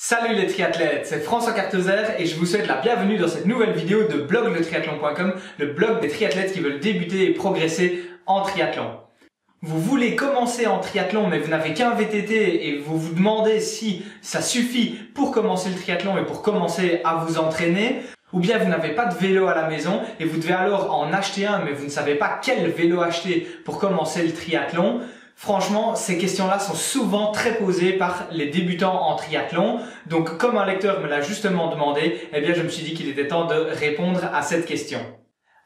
Salut les triathlètes, c'est François Cartezer et je vous souhaite la bienvenue dans cette nouvelle vidéo de blogletriathlon.com, le blog des triathlètes qui veulent débuter et progresser en triathlon. Vous voulez commencer en triathlon mais vous n'avez qu'un VTT et vous vous demandez si ça suffit pour commencer le triathlon et pour commencer à vous entraîner, ou bien vous n'avez pas de vélo à la maison et vous devez alors en acheter un mais vous ne savez pas quel vélo acheter pour commencer le triathlon. Franchement, ces questions-là sont souvent très posées par les débutants en triathlon. Donc, comme un lecteur me l'a justement demandé, eh bien, je me suis dit qu'il était temps de répondre à cette question.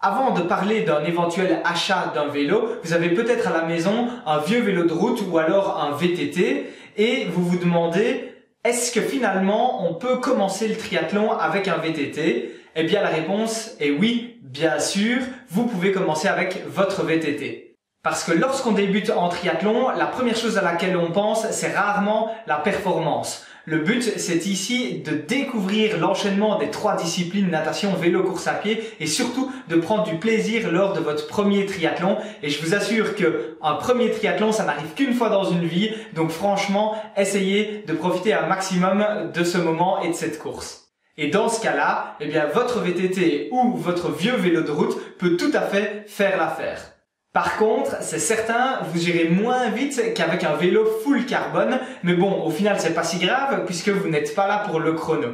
Avant de parler d'un éventuel achat d'un vélo, vous avez peut-être à la maison un vieux vélo de route ou alors un VTT et vous vous demandez, est-ce que finalement on peut commencer le triathlon avec un VTT? Eh bien, la réponse est oui, bien sûr, vous pouvez commencer avec votre VTT. Parce que lorsqu'on débute en triathlon, la première chose à laquelle on pense, c'est rarement la performance. Le but, c'est ici de découvrir l'enchaînement des trois disciplines, natation, vélo, course à pied, et surtout de prendre du plaisir lors de votre premier triathlon. Et je vous assure que un premier triathlon, ça n'arrive qu'une fois dans une vie. Donc franchement, essayez de profiter un maximum de ce moment et de cette course. Et dans ce cas-là, eh bien, votre VTT ou votre vieux vélo de route peut tout à fait faire l'affaire. Par contre, c'est certain, vous irez moins vite qu'avec un vélo full carbone, mais bon, au final, c'est pas si grave puisque vous n'êtes pas là pour le chrono.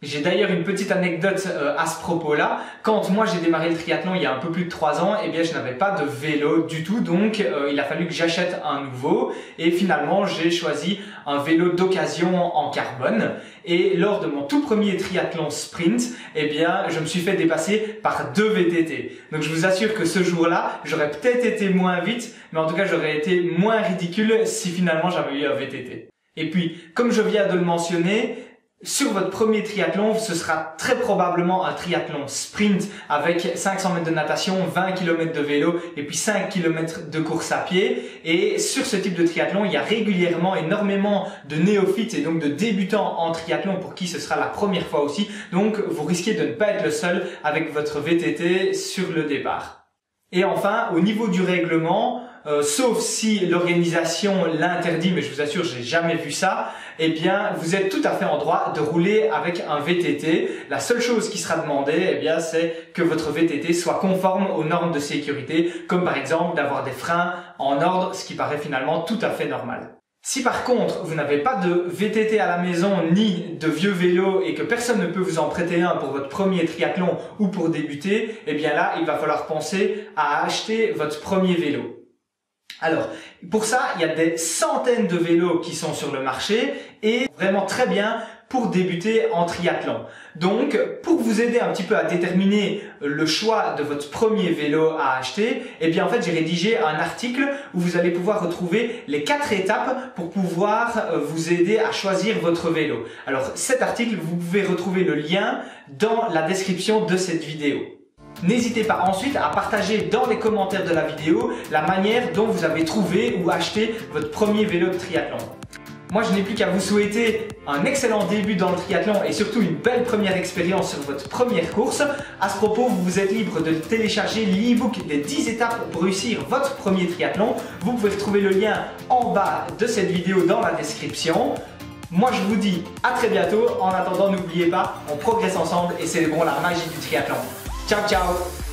J'ai d'ailleurs une petite anecdote à ce propos-là. Quand moi j'ai démarré le triathlon il y a un peu plus de 3 ans, eh bien je n'avais pas de vélo du tout, donc il a fallu que j'achète un nouveau. Et finalement j'ai choisi un vélo d'occasion en carbone. Et lors de mon tout premier triathlon sprint, eh bien je me suis fait dépasser par 2 VTT. Donc je vous assure que ce jour-là, j'aurais peut-être été moins vite, mais en tout cas j'aurais été moins ridicule si finalement j'avais eu un VTT. Et puis, comme je viens de le mentionner, sur votre premier triathlon, ce sera très probablement un triathlon sprint avec 500 mètres de natation, 20 km de vélo et puis 5 km de course à pied. Et sur ce type de triathlon, il y a régulièrement énormément de néophytes et donc de débutants en triathlon pour qui ce sera la première fois aussi. Donc, vous risquez de ne pas être le seul avec votre VTT sur le départ. Et enfin, au niveau du règlement, sauf si l'organisation l'interdit, mais je vous assure, j'ai jamais vu ça, eh bien, vous êtes tout à fait en droit de rouler avec un VTT. La seule chose qui sera demandée, eh bien, c'est que votre VTT soit conforme aux normes de sécurité, comme par exemple d'avoir des freins en ordre, ce qui paraît finalement tout à fait normal. Si par contre, vous n'avez pas de VTT à la maison ni de vieux vélo et que personne ne peut vous en prêter un pour votre premier triathlon ou pour débuter, eh bien là, il va falloir penser à acheter votre premier vélo. Alors, pour ça, il y a des centaines de vélos qui sont sur le marché et vraiment très bien pour débuter en triathlon. Donc, pour vous aider un petit peu à déterminer le choix de votre premier vélo à acheter, eh bien en fait, j'ai rédigé un article où vous allez pouvoir retrouver les 4 étapes pour pouvoir vous aider à choisir votre vélo. Alors, cet article, vous pouvez retrouver le lien dans la description de cette vidéo. N'hésitez pas ensuite à partager dans les commentaires de la vidéo la manière dont vous avez trouvé ou acheté votre premier vélo de triathlon. Moi, je n'ai plus qu'à vous souhaiter un excellent début dans le triathlon et surtout une belle première expérience sur votre première course. À ce propos, vous êtes libre de télécharger l'e-book des 10 étapes pour réussir votre premier triathlon. Vous pouvez retrouver le lien en bas de cette vidéo dans la description. Moi, je vous dis à très bientôt. En attendant, n'oubliez pas, on progresse ensemble et célébrons la magie du triathlon. Ciao, ciao!